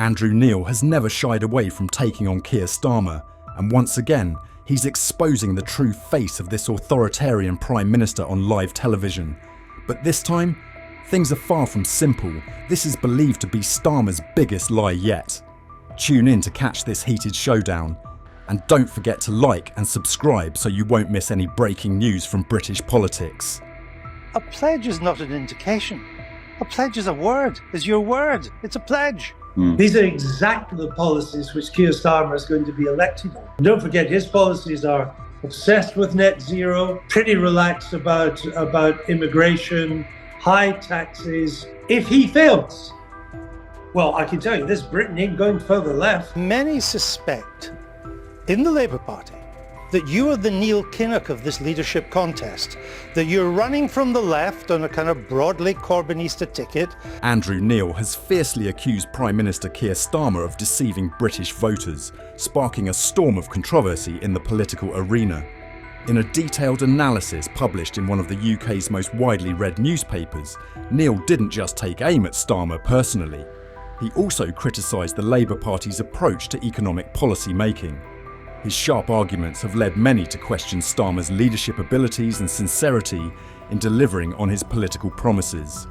Andrew Neil has never shied away from taking on Keir Starmer, and once again, he's exposing the true face of this authoritarian Prime Minister on live television. But this time, things are far from simple. This is believed to be Starmer's biggest lie yet. Tune in to catch this heated showdown. And don't forget to like and subscribe so you won't miss any breaking news from British politics. A pledge is not an indication. A pledge is a word, is your word. It's a pledge. These are exactly the policies which Keir Starmer is going to be elected on. And don't forget, his policies are obsessed with net zero, pretty relaxed about immigration, high taxes. If he fails, well, I can tell you this, Britain ain't going further left. Many suspect in the Labour Party that you are the Neil Kinnock of this leadership contest, that you're running from the left on a kind of broadly Corbynista ticket. Andrew Neil has fiercely accused Prime Minister Keir Starmer of deceiving British voters, sparking a storm of controversy in the political arena. In a detailed analysis published in one of the UK's most widely read newspapers, Neil didn't just take aim at Starmer personally. He also criticised the Labour Party's approach to economic policy making. His sharp arguments have led many to question Starmer's leadership abilities and sincerity in delivering on his political promises.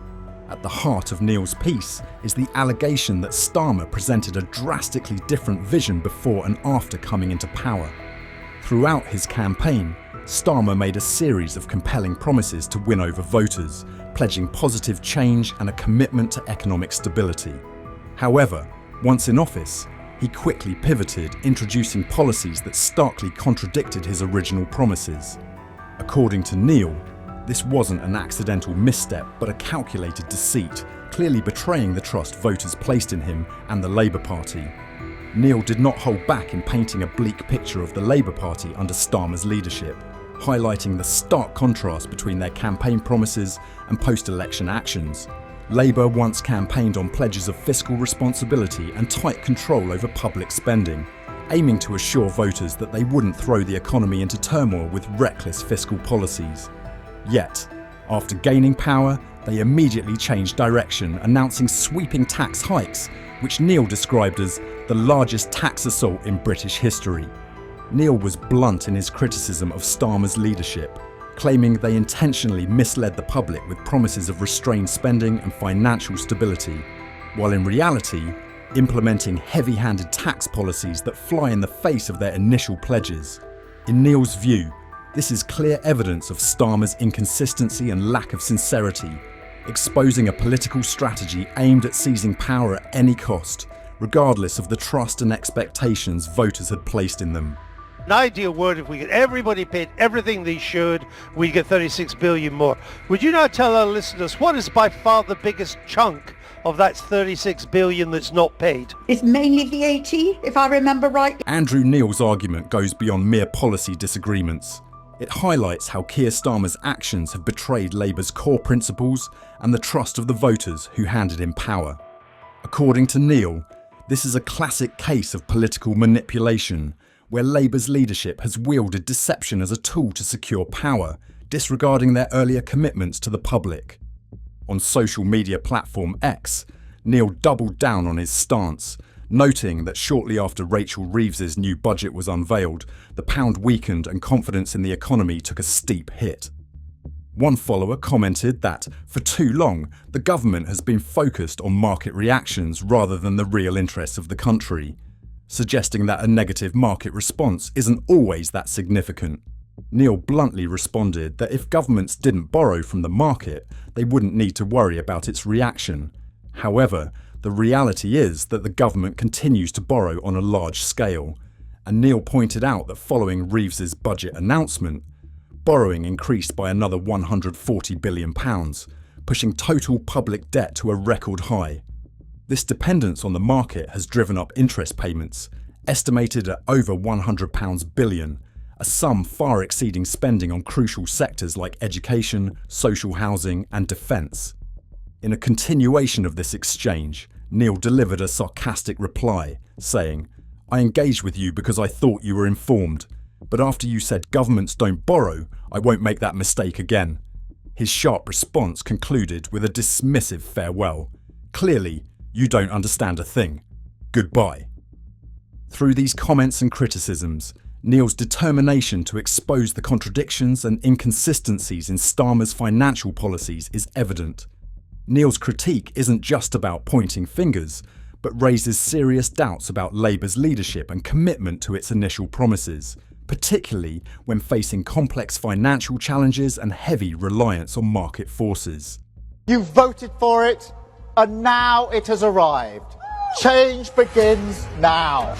At the heart of Neil's piece is the allegation that Starmer presented a drastically different vision before and after coming into power. Throughout his campaign, Starmer made a series of compelling promises to win over voters, pledging positive change and a commitment to economic stability. However, once in office, he quickly pivoted, introducing policies that starkly contradicted his original promises. According to Neil, this wasn't an accidental misstep but a calculated deceit, clearly betraying the trust voters placed in him and the Labour Party. Neil did not hold back in painting a bleak picture of the Labour Party under Starmer's leadership, highlighting the stark contrast between their campaign promises and post-election actions. Labour once campaigned on pledges of fiscal responsibility and tight control over public spending, aiming to assure voters that they wouldn't throw the economy into turmoil with reckless fiscal policies. Yet, after gaining power, they immediately changed direction, announcing sweeping tax hikes, which Neil described as the largest tax assault in British history. Neil was blunt in his criticism of Starmer's leadership, claiming they intentionally misled the public with promises of restrained spending and financial stability, while in reality, implementing heavy-handed tax policies that fly in the face of their initial pledges. In Neil's view, this is clear evidence of Starmer's inconsistency and lack of sincerity, exposing a political strategy aimed at seizing power at any cost, regardless of the trust and expectations voters had placed in them. An ideal world, if we get everybody paid everything they should, we get 36 billion more. Would you now tell our listeners what is by far the biggest chunk of that 36 billion that's not paid? It's mainly VAT, if I remember right. Andrew Neil's argument goes beyond mere policy disagreements. It highlights how Keir Starmer's actions have betrayed Labour's core principles and the trust of the voters who handed him power. According to Neil, this is a classic case of political manipulation, where Labour's leadership has wielded deception as a tool to secure power, disregarding their earlier commitments to the public. On social media platform X, Neil doubled down on his stance, noting that shortly after Rachel Reeves's new budget was unveiled, the pound weakened and confidence in the economy took a steep hit. One follower commented that, for too long, the government has been focused on market reactions rather than the real interests of the country, suggesting that a negative market response isn't always that significant. Neil bluntly responded that if governments didn't borrow from the market, they wouldn't need to worry about its reaction. However, the reality is that the government continues to borrow on a large scale, and Neil pointed out that following Reeves's budget announcement, borrowing increased by another £140 billion, pushing total public debt to a record high. This dependence on the market has driven up interest payments, estimated at over £100 billion, a sum far exceeding spending on crucial sectors like education, social housing and defence. In a continuation of this exchange, Neil delivered a sarcastic reply, saying, "I engaged with you because I thought you were informed, but after you said governments don't borrow, I won't make that mistake again." His sharp response concluded with a dismissive farewell. Clearly, you don't understand a thing. Goodbye. Through these comments and criticisms, Neil's determination to expose the contradictions and inconsistencies in Starmer's financial policies is evident. Neil's critique isn't just about pointing fingers, but raises serious doubts about Labour's leadership and commitment to its initial promises, particularly when facing complex financial challenges and heavy reliance on market forces. You voted for it, and now it has arrived. Change begins now.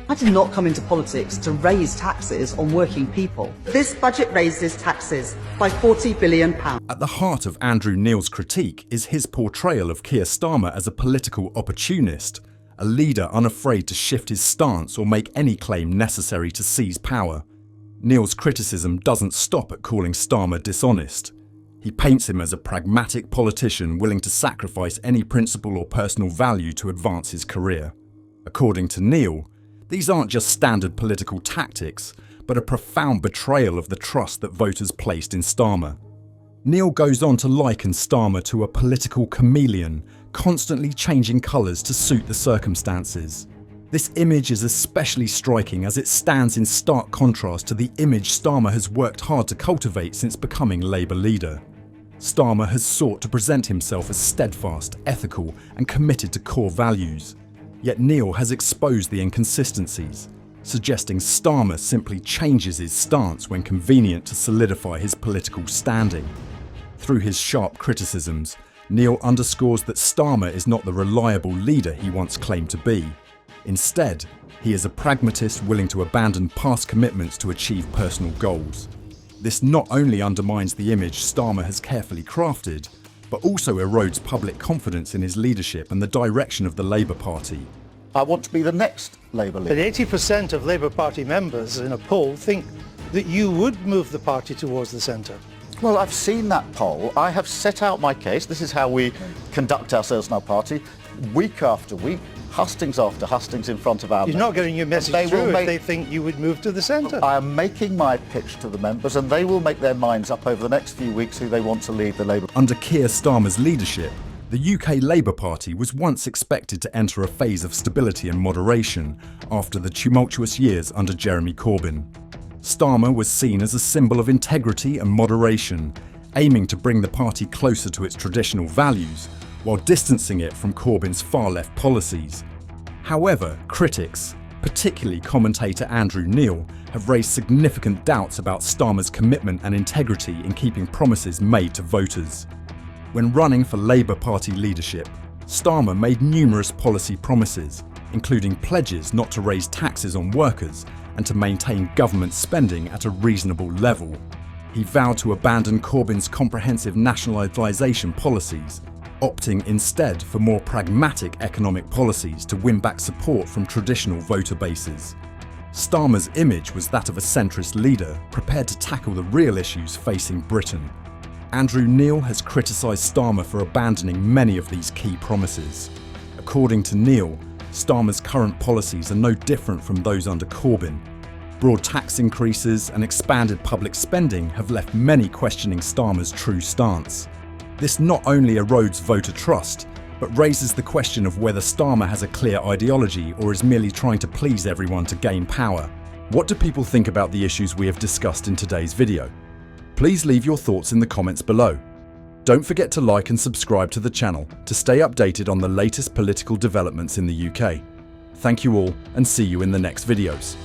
I did not come into politics to raise taxes on working people. This budget raises taxes by £40 billion. At the heart of Andrew Neil's critique is his portrayal of Keir Starmer as a political opportunist, a leader unafraid to shift his stance or make any claim necessary to seize power. Neil's criticism doesn't stop at calling Starmer dishonest. He paints him as a pragmatic politician willing to sacrifice any principle or personal value to advance his career. According to Neil, these aren't just standard political tactics, but a profound betrayal of the trust that voters placed in Starmer. Neil goes on to liken Starmer to a political chameleon, constantly changing colours to suit the circumstances. This image is especially striking as it stands in stark contrast to the image Starmer has worked hard to cultivate since becoming Labour leader. Starmer has sought to present himself as steadfast, ethical, and committed to core values. Yet Neil has exposed the inconsistencies, suggesting Starmer simply changes his stance when convenient to solidify his political standing. Through his sharp criticisms, Neil underscores that Starmer is not the reliable leader he once claimed to be. Instead, he is a pragmatist willing to abandon past commitments to achieve personal goals. This not only undermines the image Starmer has carefully crafted, but also erodes public confidence in his leadership and the direction of the Labour Party. I want to be the next Labour But leader. 80% of Labour Party members in a poll think that you would move the party towards the centre. Well, I've seen that poll. I have set out my case. This is how we conduct ourselves in our party, week after week, hustings after hustings in front of our He's members. not getting your message They will through if make- they think you would move to the centre. I am making my pitch to the members, and they will make their minds up over the next few weeks who they want to lead the Labour. Under Keir Starmer's leadership, the UK Labour Party was once expected to enter a phase of stability and moderation after the tumultuous years under Jeremy Corbyn. Starmer was seen as a symbol of integrity and moderation, aiming to bring the party closer to its traditional values, while distancing it from Corbyn's far-left policies. However, critics, particularly commentator Andrew Neil, have raised significant doubts about Starmer's commitment and integrity in keeping promises made to voters. When running for Labour Party leadership, Starmer made numerous policy promises, including pledges not to raise taxes on workers and to maintain government spending at a reasonable level. He vowed to abandon Corbyn's comprehensive nationalisation policies, opting instead for more pragmatic economic policies to win back support from traditional voter bases. Starmer's image was that of a centrist leader prepared to tackle the real issues facing Britain. Andrew Neil has criticised Starmer for abandoning many of these key promises. According to Neil, Starmer's current policies are no different from those under Corbyn. Broad tax increases and expanded public spending have left many questioning Starmer's true stance. This not only erodes voter trust, but raises the question of whether Starmer has a clear ideology or is merely trying to please everyone to gain power. What do people think about the issues we have discussed in today's video? Please leave your thoughts in the comments below. Don't forget to like and subscribe to the channel to stay updated on the latest political developments in the UK. Thank you all and see you in the next videos.